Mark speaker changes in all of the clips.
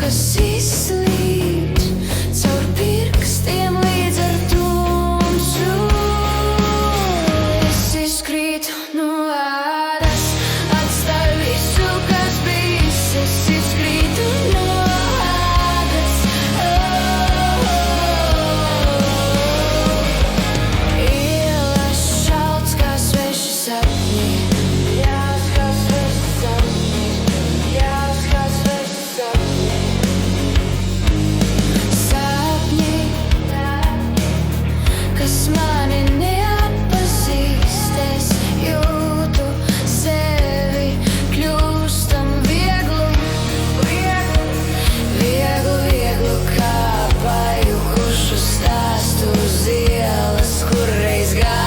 Speaker 1: kas izslīd caur pirkstiem līdz ar tumsu. Es izkrītu no ādas, atstāju visu, kas bijis. Es izkrītu no ādas. Ielas šalts kā sveši sapņi. Kas mani neatpazīst, es jūtu sevi kļūstam vieglu, kā pajukušu stāstu uz ielas, kur reiz gājām.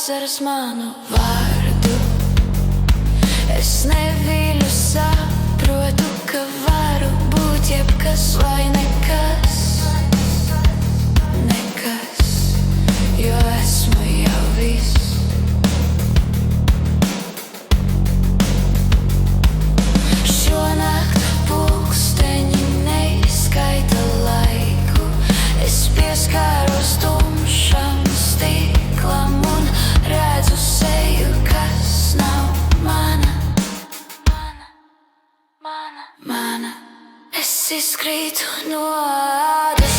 Speaker 1: Atceras manu vārdu, es neviļu saprotu, ka varu būt jebkas vai nekas, jo esmu jau viss. Šonakt pulksteņi neizskaita laiku, es pieskāros tumšam stiklam un redzu seju, kas nav mana. Es izkrītu no ādas,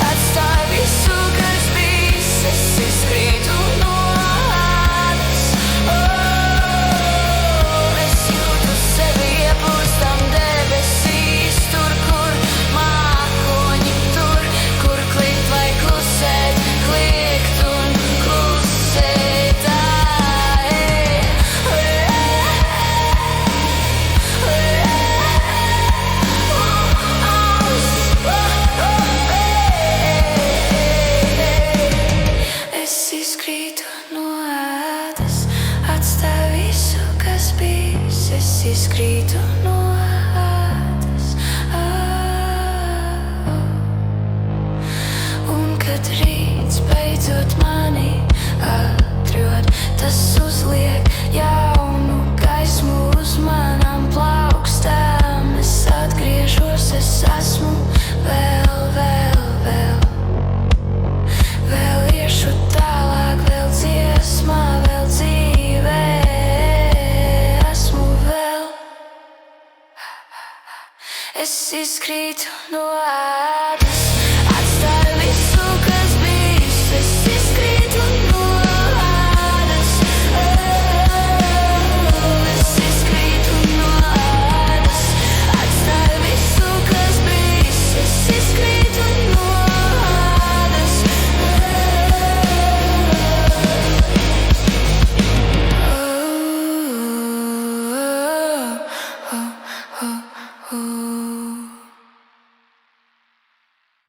Speaker 1: atstāju visu, kas bijis. Es izkrītu no ādas. Es jūtu sevi ieplūstam debesīs, tur, kur mākoņi, tur, kur klikt vai klusēt, klikt un klusēt. Es izkrītu no ādas, atstāju visu, kas bijis. Es izkrītu no ādas. Un kad rīts beidzot mani atrod, tas uzliek jaunu gaismu uz manām plaukstām. Es atgriežos, es esmu vēl iešu tālāk, vēl dziesmā, vēl dzīvē. Esmu vēl. Es izkrītu no ādas.